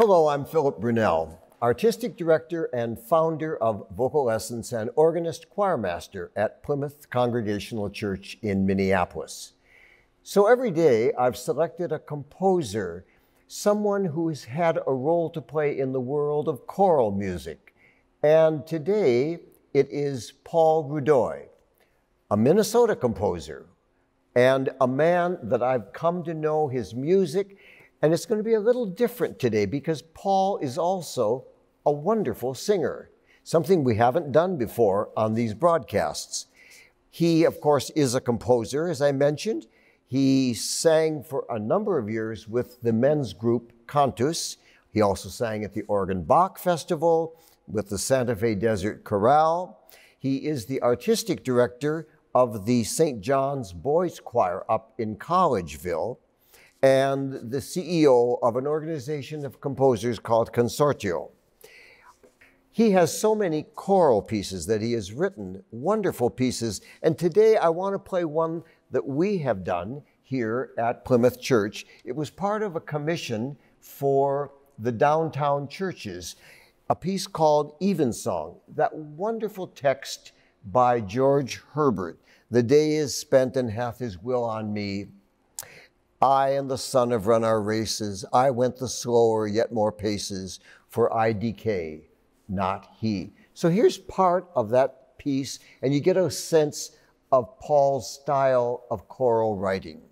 Hello, I'm Philip Brunelle, Artistic Director and founder of Vocal Lessons and organist choirmaster at Plymouth Congregational Church in Minneapolis. So every day I've selected a composer, someone who has had a role to play in the world of choral music. And today it is Paul Rudoi, a Minnesota composer and a man that I've come to know his music. And it's going to be a little different today because Paul is also a wonderful singer, something we haven't done before on these broadcasts. He, of course, is a composer, as I mentioned. He sang for a number of years with the men's group Cantus. He also sang at the Oregon Bach Festival with the Santa Fe Desert Chorale. He is the artistic director of the St. John's Boys Choir up in Collegeville, and the CEO of an organization of composers called Consortio. He has so many choral pieces that he has written, wonderful pieces, and today I want to play one that we have done here at Plymouth Church. It was part of a commission for the downtown churches, a piece called Evensong, that wonderful text by George Herbert. The day is spent and hath his will on me. I and the sun have run our races. I went the slower, yet more paces, for I decay, not he. So here's part of that piece, and you get a sense of Paul's style of choral writing.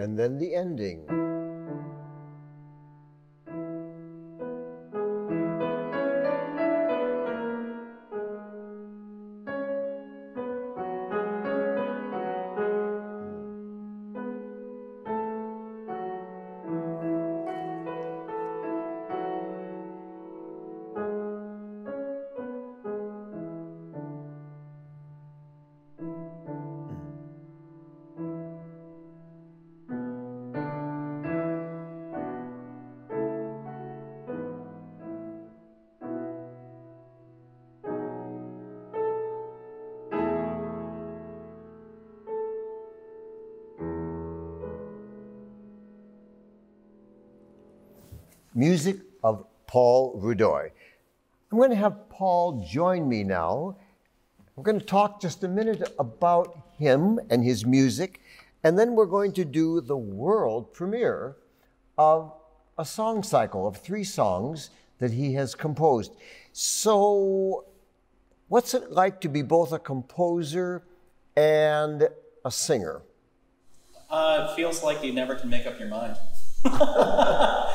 And then the ending. Music of Paul Rudoi. I'm going to have Paul join me now. I'm going to talk just a minute about him and his music, and then we're going to do the world premiere of a song cycle of 3 songs that he has composed. So, what's it like to be both a composer and a singer? It feels like you never can make up your mind.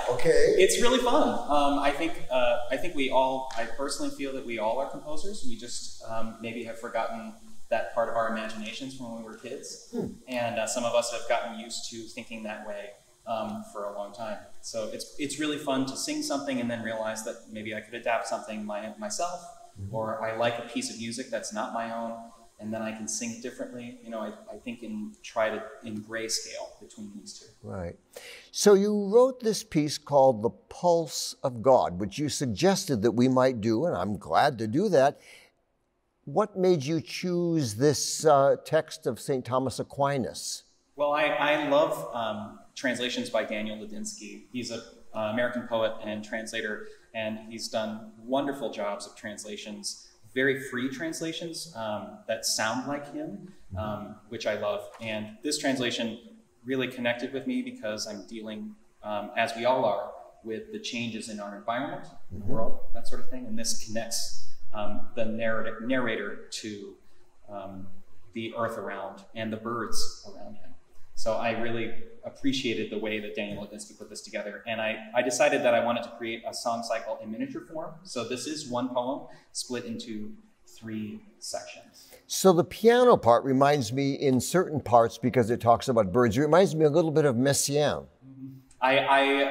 Okay. It's really fun. I think we all, I personally feel that we all are composers. We just maybe have forgotten that part of our imaginations from when we were kids. And some of us have gotten used to thinking that way for a long time. So it's really fun to sing something and then realize that maybe I could adapt something myself, or I like a piece of music that's not my own, and then I can sing it differently. You know, I think try to in grayscale between these two. Right. So you wrote this piece called The Pulse of God, which you suggested that we might do, and I'm glad to do that. What made you choose this text of St. Thomas Aquinas? Well, I love translations by Daniel Ladinsky. He's an American poet and translator, and he's done wonderful jobs of translations, very free translations that sound like him, which I love. And this translation really connected with me because I'm dealing, as we all are, with the changes in our environment, the world, that sort of thing. And this connects the narrator to the earth around and the birds around him. So I really appreciated the way that Daniel Ladinsky put this together. And I decided that I wanted to create a song cycle in miniature form. So this is one poem split into 3 sections. So the piano part reminds me in certain parts, because it talks about birds, it reminds me a little bit of Messiaen. I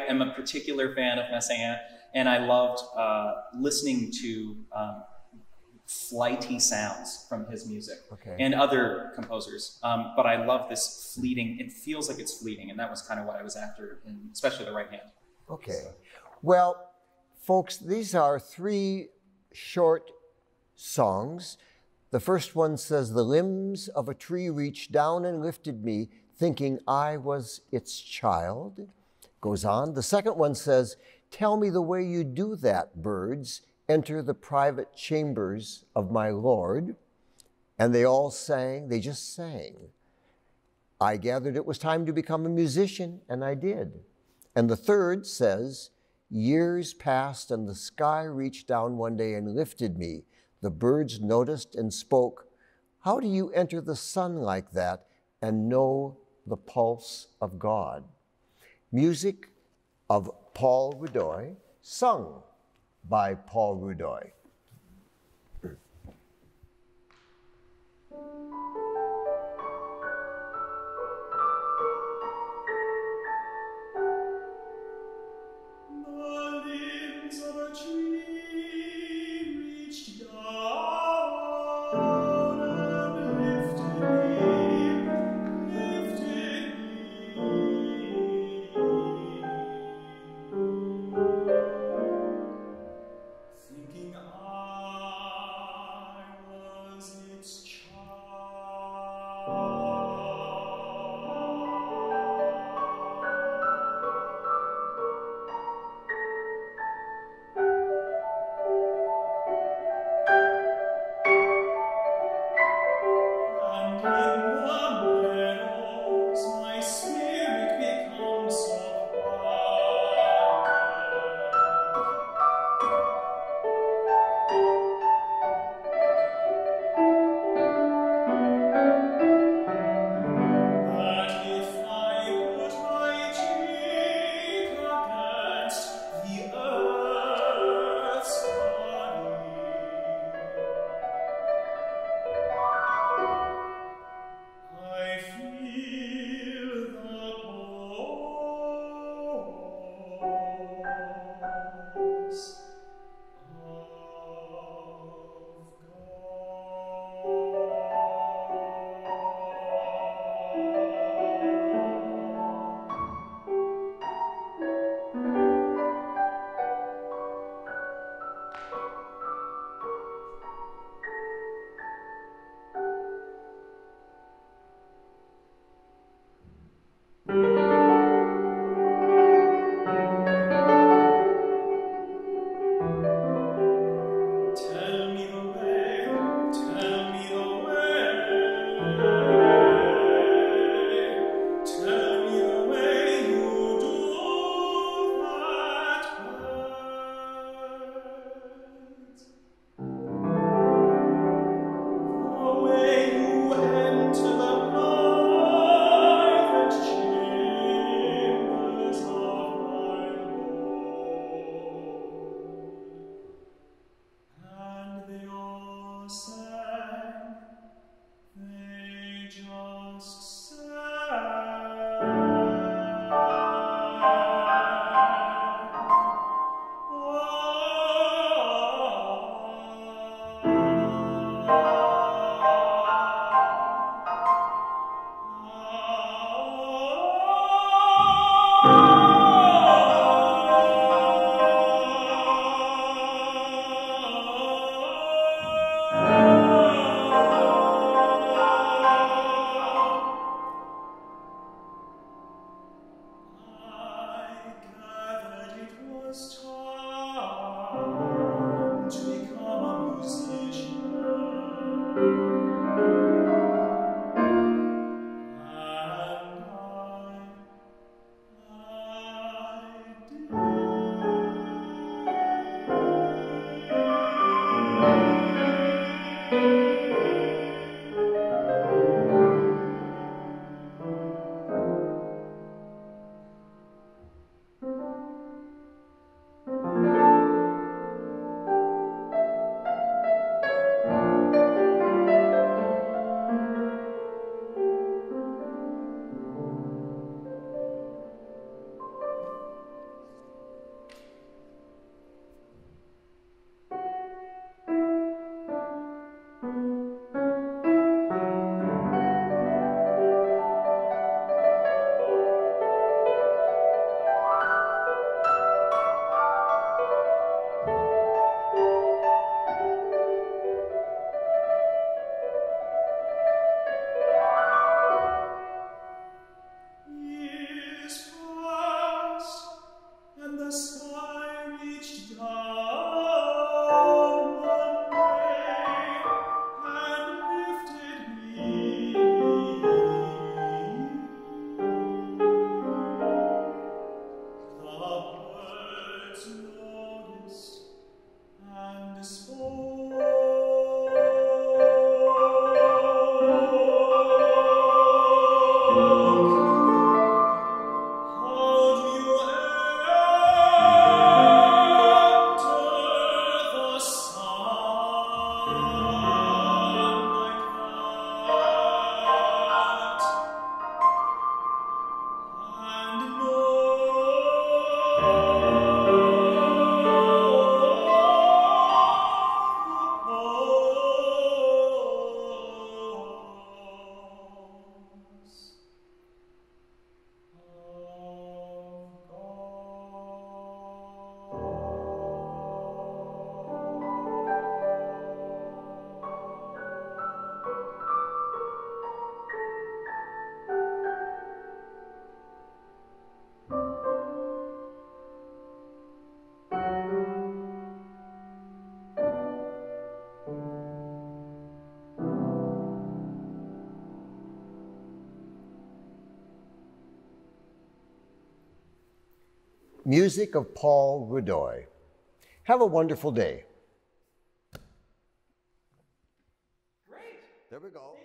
am a particular fan of Messiaen, and I loved listening to flighty sounds from his music and other composers. But I love this fleeting, it feels like it's fleeting, and that was kind of what I was after, especially the right hand. Okay. So. Well, folks, these are 3 short songs. The first one says, "The limbs of a tree reached down and lifted me, thinking I was its child." Goes on. The second one says, "Tell me the way you do that, birds. Enter the private chambers of my Lord." And they all sang, they just sang. I gathered it was time to become a musician, and I did. And the third says, "Years passed and the sky reached down one day and lifted me. The birds noticed and spoke, 'How do you enter the sun like that and know the pulse of God?'" Music of Paul Rudoi, sung by Paul Rudoi. Music of Paul Rudoi. Have a wonderful day. Great. There we go.